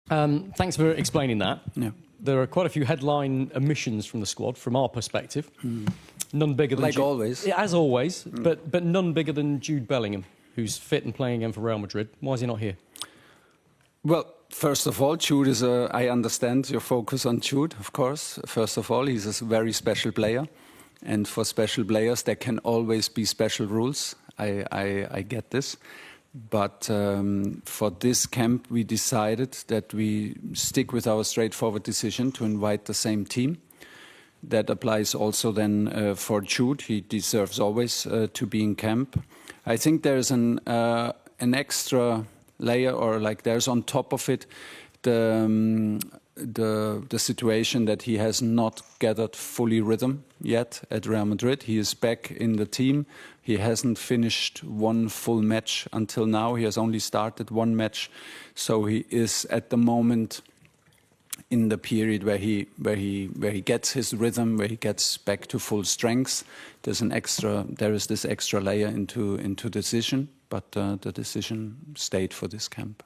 Thanks for explaining that. Yeah. There are quite a few headline omissions from the squad, from our perspective. None bigger than... Like always. Yeah, as always, but none bigger than Jude Bellingham, who's fit and playing again for Real Madrid. Why is he not here? Well, first of all, Jude is I understand your focus on Jude, of course. First of all, he's a very special player. And for special players, there can always be special rules. I get this. But for this camp, we decided that we stick with our straightforward decision to invite the same team. That applies also then for Jude. He deserves always to be in camp. I think there's an extra layer, or like there's on top of it the situation that he has not gathered fully rhythm yet at Real Madrid. He is back in the team. He hasn't finished one full match until now. He has only started one match. So he is at the moment in the period where he gets his rhythm, where he gets back to full strength. There is this extra layer into decision, but the decision stayed for this camp.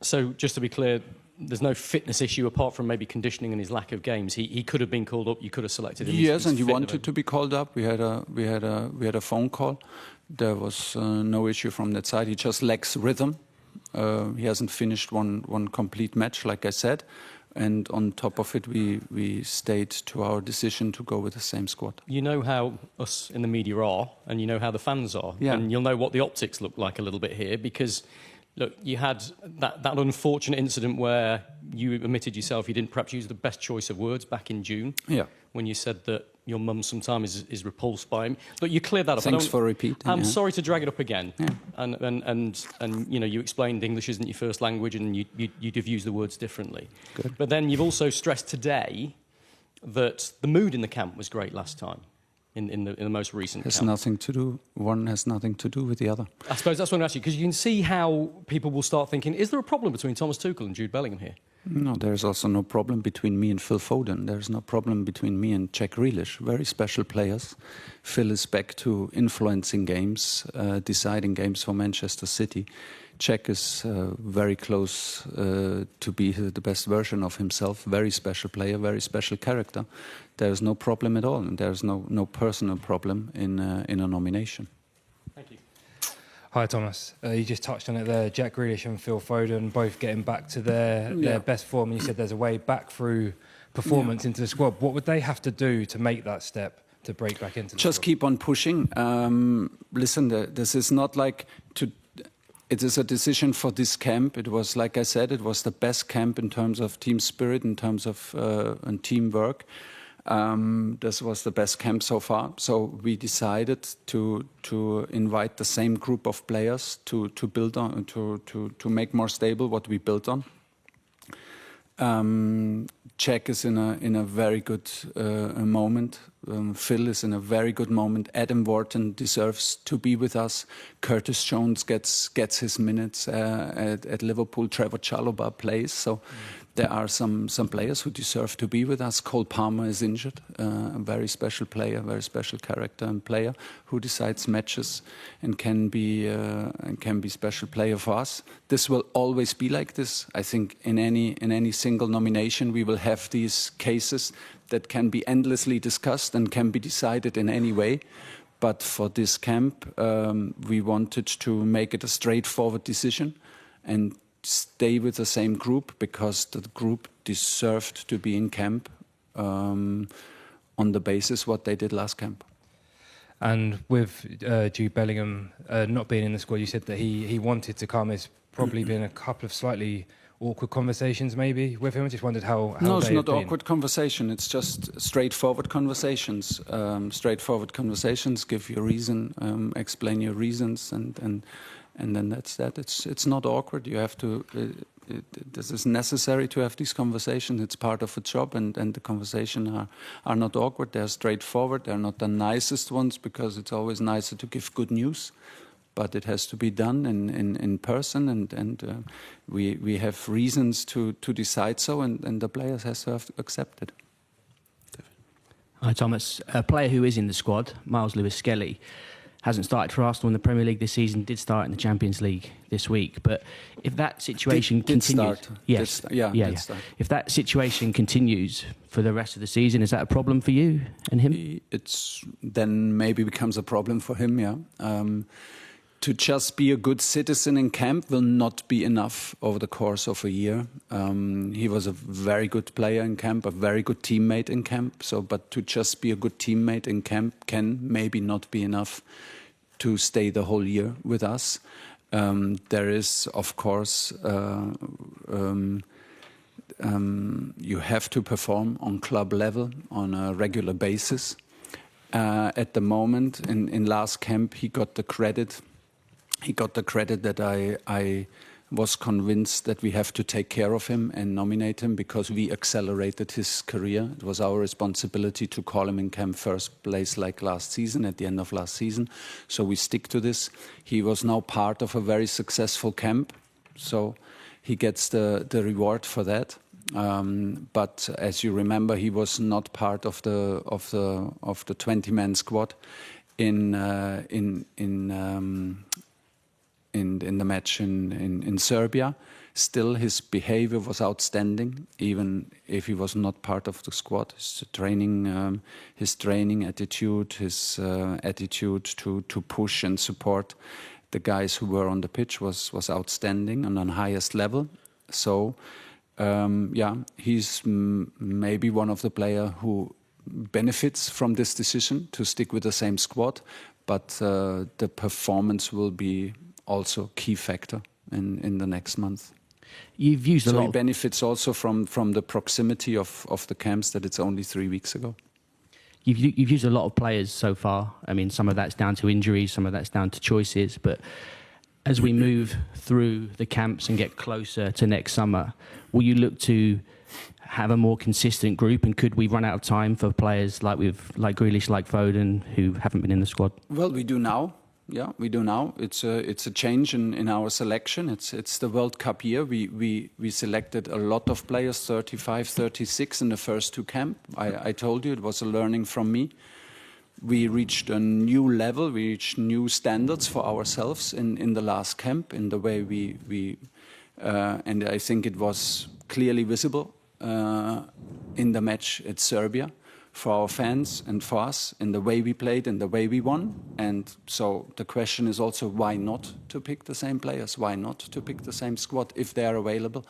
So just to be clear, there's no fitness issue apart from maybe conditioning and his lack of games. He could have been called up. You could have selected him. Yes, and he wanted to be called up. We had a phone call. There was no issue from that side. He just lacks rhythm. He hasn't finished one complete match, like I said. And on top of it, we stayed to our decision to go with the same squad. You know how us in the media are, and you know how the fans are. Yeah. And you'll know what the optics look like a little bit here, because look, you had that unfortunate incident where you admitted yourself you didn't perhaps use the best choice of words back in June. Yeah. When you said that your mum sometimes is repulsed by him. Look, you cleared that up. Thanks for repeating. I'm sorry to drag it up again. Yeah. And you know, you explained English isn't your first language and you'd have used the words differently. Good. But then you've also stressed today that the mood in the camp was great last time. In the most recent has camp. Nothing to do. One has nothing to do with the other. I suppose that's what I'm asking, because you can see how people will start thinking, is there a problem between Thomas Tuchel and Jude Bellingham here? No, there's also no problem between me and Phil Foden. There's no problem between me and Jack Grealish. Very special players. Phil is back to influencing games, deciding games for Manchester City. Jack is very close to be the best version of himself. Very special player, very special character. There's no problem at all, and there's no personal problem in a nomination. Thank you. Hi, Thomas. You just touched on it there. Jack Grealish and Phil Foden both getting back to their best form. And you said there's a way back through performance into the squad. What would they have to do to make that step to break back into the squad? Just keep on pushing. Listen, this is not like to... It is a decision for this camp. It was, like I said, it was the best camp in terms of team spirit, in terms of and teamwork. This was the best camp so far. So we decided to invite the same group of players to build on, to make more stable what we built on. Jack is in a very good moment. Phil is in a very good moment. Adam Wharton deserves to be with us. Curtis Jones gets his minutes at Liverpool. Trevor Chalobah plays. So there are some players who deserve to be with us. Cole Palmer is injured. A very special player, very special character and player who decides matches and can be special player for us. This will always be like this. I think in any single nomination we will have these cases that can be endlessly discussed and can be decided in any way. But for this camp, we wanted to make it a straightforward decision and stay with the same group because the group deserved to be in camp on the basis what they did last camp. And with Jude Bellingham not being in the squad, you said that he wanted to come. There's probably been a couple of slightly awkward conversations maybe with him. I just wondered how no, it's not awkward conversation. It's just straightforward conversations. Straightforward conversations. Give your reason, explain your reasons, and then that's that. It's not awkward. You have to. This is necessary to have these conversations. It's part of a job, and the conversations are not awkward. They're straightforward. They're not the nicest ones because it's always nicer to give good news. But it has to be done in person, and we have reasons to decide so, and the players have to accept it. Hi, Thomas. A player who is in the squad, Miles Lewis-Skelly, hasn't started for Arsenal in the Premier League this season, did start in the Champions League this week. But if that situation continues... If that situation continues for the rest of the season, is that a problem for you and him? It's then maybe becomes a problem for him, yeah. To just be a good citizen in camp will not be enough over the course of a year. He was a very good player in camp, a very good teammate in camp. But to just be a good teammate in camp can maybe not be enough to stay the whole year with us. There is, of course, you have to perform on club level on a regular basis. At the moment, in last camp, he got the credit. He got the credit that I was convinced that we have to take care of him and nominate him because we accelerated his career. It was our responsibility to call him in camp first place like last season, at the end of last season. So we stick to this. He was now part of a very successful camp, so he gets the reward for that. But as you remember, he was not part of the 20-man squad in the match in Serbia. Still, his behavior was outstanding, even if he was not part of the squad. His training attitude, his attitude to push and support the guys who were on the pitch was outstanding and on highest level. So, he's maybe one of the players who benefits from this decision to stick with the same squad, but the performance will be also key factor in the next month. You've used a lot. So he benefits also from the proximity of the camps, that it's only 3 weeks ago. You've used a lot of players so far. I mean, some of that's down to injuries, some of that's down to choices. But as we move through the camps and get closer to next summer, will you look to have a more consistent group? And could we run out of time for players like Grealish, like Foden, who haven't been in the squad? Well, we do now. Yeah, we do now. It's a change in our selection. It's the World Cup year. We selected a lot of players, 35, 36 in the first two camps. I told you it was a learning from me. We reached a new level. We reached new standards for ourselves in the last camp, in the way we and I think it was clearly visible in the match at Serbia, for our fans and for us, in the way we played and the way we won. And so the question is also, why not to pick the same players? Why not to pick the same squad if they are available?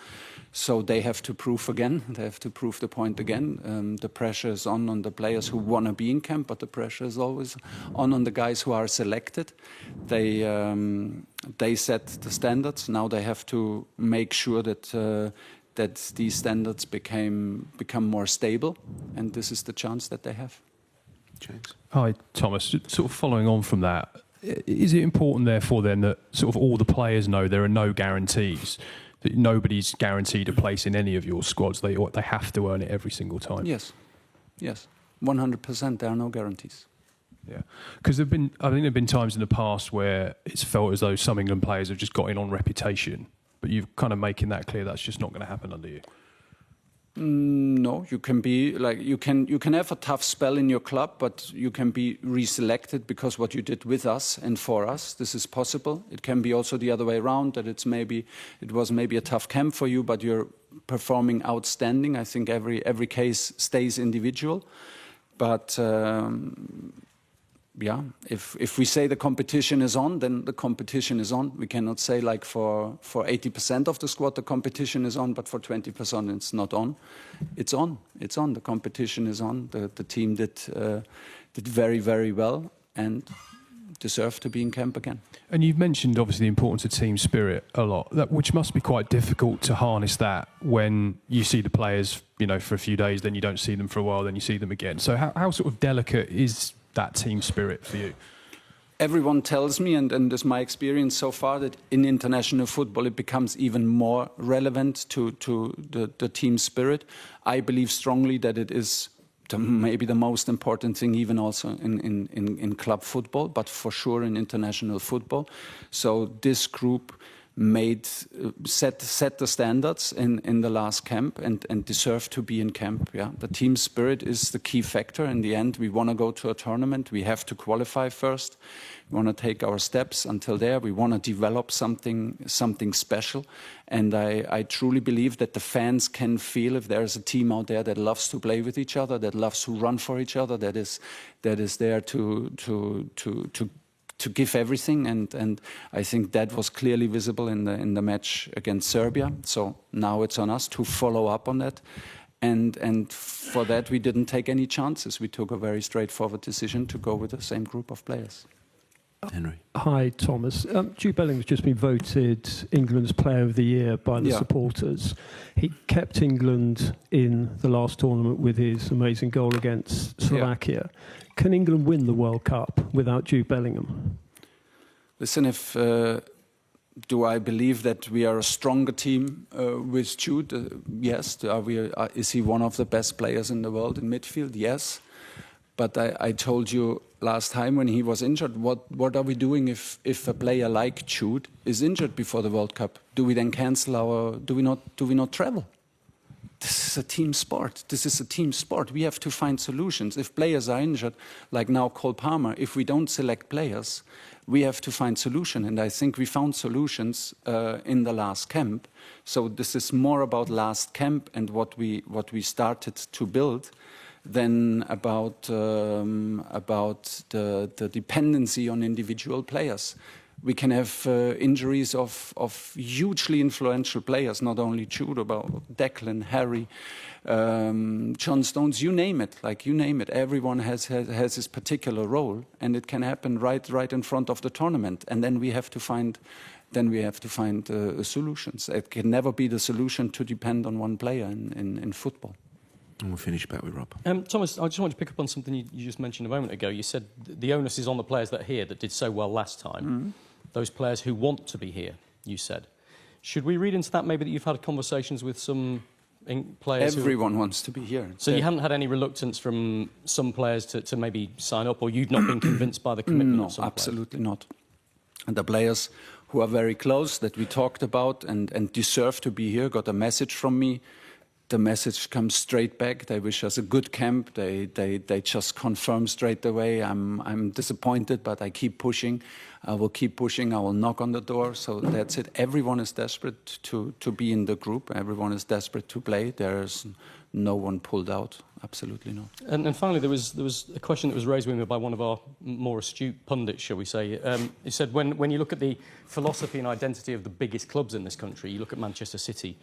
So they have to prove again. They have to prove the point again. The pressure is on the players who want to be in camp, but the pressure is always on the guys who are selected. They set the standards. Now they have to make sure that these standards become more stable, and this is the chance that they have. James. Hi, Thomas. Sort of following on from that, is it important therefore then that sort of all the players know there are no guarantees, that nobody's guaranteed a place in any of your squads? They have to earn it every single time. Yes, 100%. There are no guarantees. Yeah, because I think there've been times in the past where it's felt as though some England players have just got in on reputation. But you're kind of making that clear that's just not going to happen under you. No, you can be like you can have a tough spell in your club, but you can be reselected because what you did with us and for us. This is possible. It can be also the other way around, that it was maybe a tough camp for you, but you're performing outstanding. I think every case stays individual, but. Yeah, if we say the competition is on, then the competition is on. We cannot say like for 80% of the squad the competition is on, but for 20% it's not on. It's on. It's on. The competition is on. The team did very, very well and deserve to be in camp again. And you've mentioned obviously the importance of team spirit a lot, which must be quite difficult to harness that when you see the players, for a few days, then you don't see them for a while, then you see them again. So how sort of delicate is that team spirit for you? Everyone tells me, and it's my experience so far, that in international football it becomes even more relevant to the team spirit. I believe strongly that it is maybe the most important thing, even also in club football, but for sure in international football. So this group set the standards in the last camp and deserve to be in camp. Yeah, the team spirit is the key factor. In the end, we want to go to a tournament. We have to qualify first. We want to take our steps until there. We want to develop something special. And I truly believe that the fans can feel if there is a team out there that loves to play with each other, that loves to run for each other, that is there to give everything, and I think that was clearly visible in the match against Serbia. So now it's on us to follow up on that, and for that we didn't take any chances. We took a very straightforward decision to go with the same group of players. Henry. Hi, Thomas. Jude Bellingham's just been voted England's Player of the Year by the supporters. He kept England in the last tournament with his amazing goal against Slovakia. Can England win the World Cup without Jude Bellingham? Listen, do I believe that we are a stronger team with Jude? Yes. Is he one of the best players in the world in midfield? Yes. But I told you last time when he was injured, what are we doing if a player like Jude is injured before the World Cup? Do we then cancel do we not travel? This is a team sport. We have to find solutions. If players are injured, like now Cole Palmer, if we don't select players, we have to find solutions. And I think we found solutions in the last camp. So this is more about last camp and what we started to build than about the dependency on individual players. We can have injuries of hugely influential players, not only Jude, about Declan, Harry, John Stones, you name it. Everyone has his particular role, and it can happen right in front of the tournament. And then we have to find solutions. It can never be the solution to depend on one player in football. And we'll finish back with Rob. Thomas, I just want to pick up on something you just mentioned a moment ago. You said the onus is on the players that are here that did so well last time. Mm-hmm. Those players who want to be here, you said. Should we read into that maybe that you've had conversations with some players? Everyone wants to be here. So you haven't had any reluctance from some players to maybe sign up, or you've not been convinced by the commitment of some absolutely not. And the players who are very close that we talked about and deserve to be here got a message from me. The message comes straight back. They wish us a good camp. They just confirm straight away. I'm disappointed, but I keep pushing. I will keep pushing. I will knock on the door. So that's it. Everyone is desperate to be in the group. Everyone is desperate to play. There's no one pulled out. Absolutely not. And finally, there was a question that was raised with me by one of our more astute pundits, shall we say. He said, when you look at the philosophy and identity of the biggest clubs in this country, you look at Manchester City,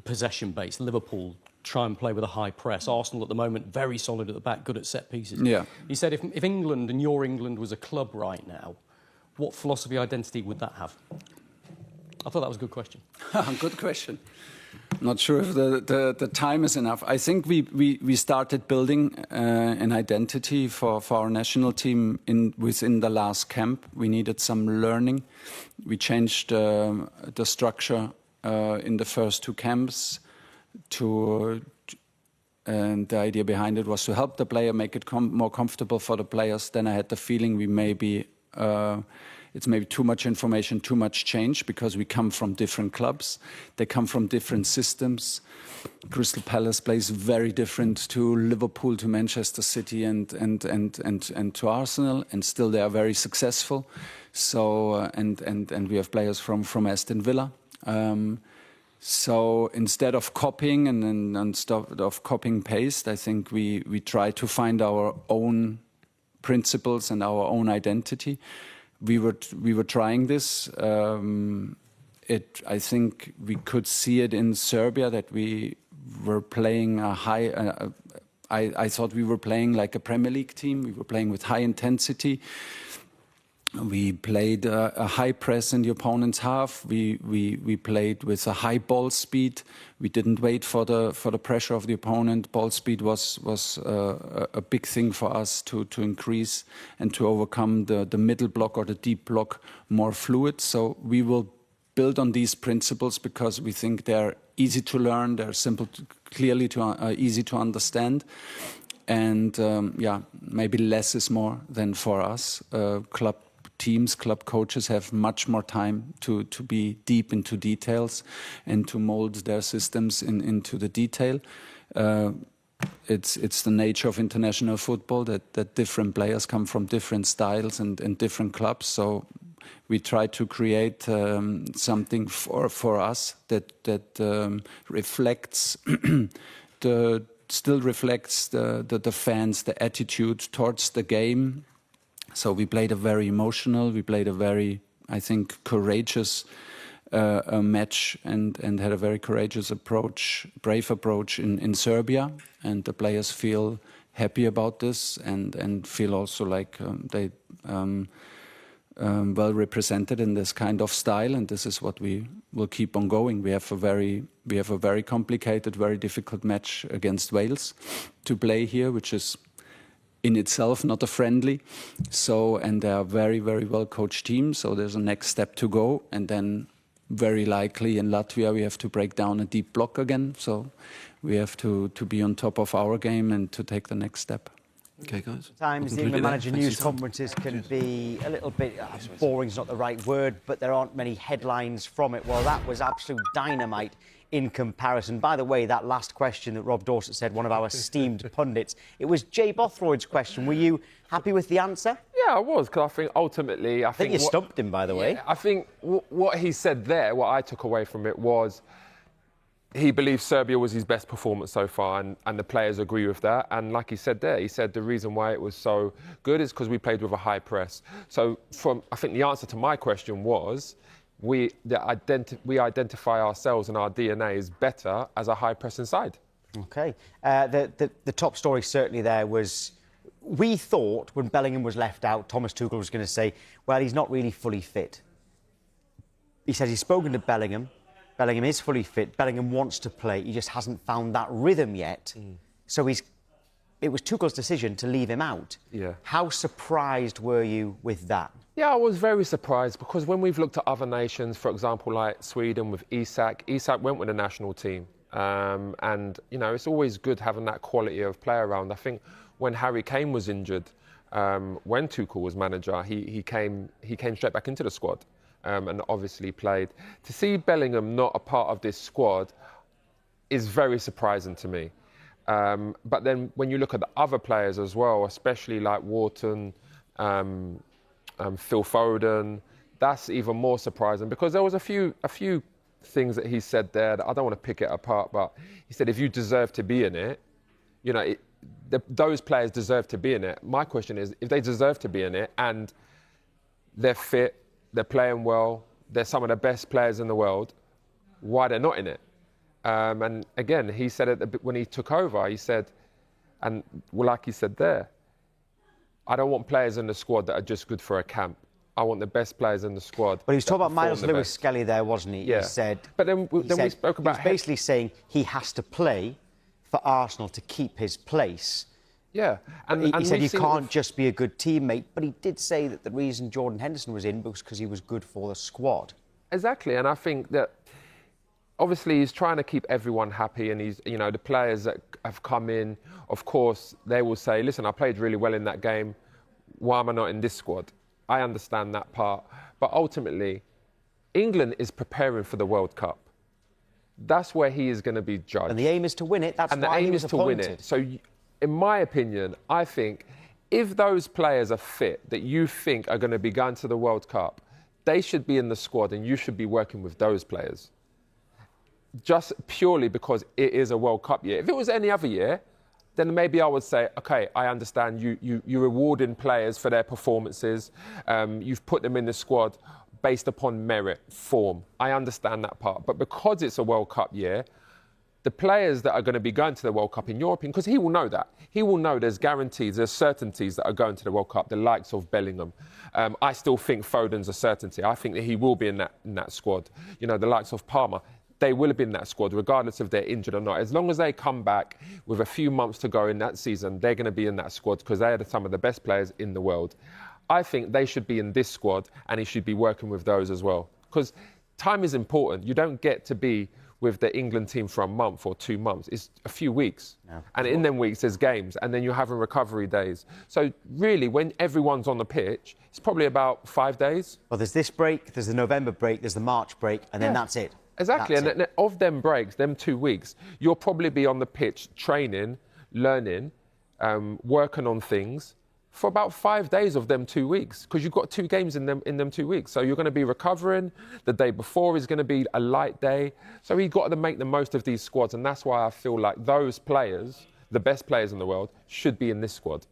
possession-based, Liverpool, try and play with a high press, Arsenal at the moment, very solid at the back, good at set pieces. Yeah. He said, if England and your England was a club right now, what philosophy identity would that have? I thought that was a good question. Good question. Not sure if the time is enough. I think we started building an identity for our national team within the last camp. We needed some learning. We changed the structure in the first two camps and the idea behind it was to help the player, make it more comfortable for the players. Then I had the feeling it's maybe too much information, too much change, because we come from different clubs. They come from different systems. Crystal Palace plays very different to Liverpool, to Manchester City, and to Arsenal, and still they are very successful. So and we have players from Aston Villa. So instead of copying and instead of copying paste, I think we try to find our own principles and our own identity. We were trying this. I think we could see it in Serbia that we were playing a high. I thought we were playing like a Premier League team. We were playing with high intensity. We played a high press in the opponent's half. We played with a high ball speed. We didn't wait for the pressure of the opponent. Ball speed was a big thing for us to increase and to overcome the middle block or the deep block more fluid. So we will build on these principles because we think they're easy to learn. They're simple, easy to understand. And maybe less is more than for us. Club teams, club coaches have much more time to be deep into details and to mold their systems into the detail. It's the nature of international football that different players come from different styles and different clubs. So we try to create something for us that reflects still reflects the fans, the attitude towards the game. So we played a very emotional, we played a very, I think, courageous match and had a very courageous approach, brave approach in Serbia. And the players feel happy about this and feel also like they well represented in this kind of style, and this is what we will keep on going. We have a very complicated, very difficult match against Wales to play here, which is in itself not a friendly. So, and they are very, very well coached team. So there's a next step to go, and then very likely in Latvia we have to break down a deep block again. So we have to be on top of our game and to take the next step. Okay, guys. Sometimes the England manager news conferences can be a little bit boring is not the right word, but there aren't many headlines from it. Well, that was absolute dynamite in comparison. By the way, that last question that Rob Dorset said, one of our esteemed pundits, it was Jay Bothroyd's question. Were you happy with the answer? Yeah, I was, because I think ultimately... I think you stumped him, by the way. I think what he said there, what I took away from it was he believes Serbia was his best performance so far, and the players agree with that. And like he said there, he said the reason why it was so good is because we played with a high press. So I think the answer to my question was we identify ourselves and our DNA is better as a high pressing side. OK. The top story certainly there was, we thought when Bellingham was left out, Thomas Tuchel was going to say, well, he's not really fully fit. He says he's spoken to Bellingham. Bellingham is fully fit. Bellingham wants to play. He just hasn't found that rhythm yet. So it was Tuchel's decision to leave him out. Yeah. How surprised were you with that? Yeah, I was very surprised because when we've looked at other nations, for example, like Sweden with Isak went with the national team. And, you know, it's always good having that quality of player around. I think when Harry Kane was injured, when Tuchel was manager, he came straight back into the squad. And obviously played. To see Bellingham not a part of this squad is very surprising to me. But then when you look at the other players as well, especially like Wharton, Phil Foden, that's even more surprising because there was a few things that he said there that I don't want to pick it apart, but he said if you deserve to be in it, you know, those players deserve to be in it. My question is, if they deserve to be in it and they're fit, they're playing well, they're some of the best players in the world, why they're not in it? And again, he said it when he took over, he said, and like he said there, I don't want players in the squad that are just good for a camp. I want the best players in the squad. But he was talking about Miles Lewis-Skelly there, wasn't he? Yeah. He said... But then we spoke about... He was basically saying he has to play for Arsenal to keep his place. Yeah. And he said you can't just be a good teammate, but he did say that the reason Jordan Henderson was in was because he was good for the squad. Exactly, and I think that obviously he's trying to keep everyone happy, and he's, you know, the players that have come in, of course, they will say, listen, I played really well in that game, why am I not in this squad? I understand that part, but ultimately, England is preparing for the World Cup. That's where he is going to be judged. And the aim is to win it, that's why he was appointed. So, in my opinion, I think if those players are fit that you think are going to be going to the World Cup, they should be in the squad and you should be working with those players. Just purely because it is a World Cup year. If it was any other year, then maybe I would say, OK, I understand you're rewarding players for their performances. You've put them in the squad based upon merit, form. I understand that part. But because it's a World Cup year, the players that are going to be going to the World Cup, in your opinion, because he will know that. He will know there's guarantees, there's certainties that are going to the World Cup, the likes of Bellingham. I still think Foden's a certainty. I think that he will be in that squad. You know, the likes of Palmer, they will have been in that squad, regardless if they're injured or not. As long as they come back with a few months to go in that season, they're going to be in that squad because they are some of the best players in the world. I think they should be in this squad and he should be working with those as well. Because time is important. You don't get to be with the England team for a month or 2 months. It's a few weeks. And in them weeks, there's games, and then you're having recovery days. So really, when everyone's on the pitch, it's probably about 5 days. Well, there's this break, there's the November break, there's the March break, and then that's it. Exactly, That's and then of them breaks, them 2 weeks, you'll probably be on the pitch training, learning, working on things for about 5 days of them 2 weeks, because you've got 2 games in them 2 weeks. So you're going to be recovering. The day before is going to be a light day. So you've got to make the most of these squads, and that's why I feel like those players, the best players in the world, should be in this squad.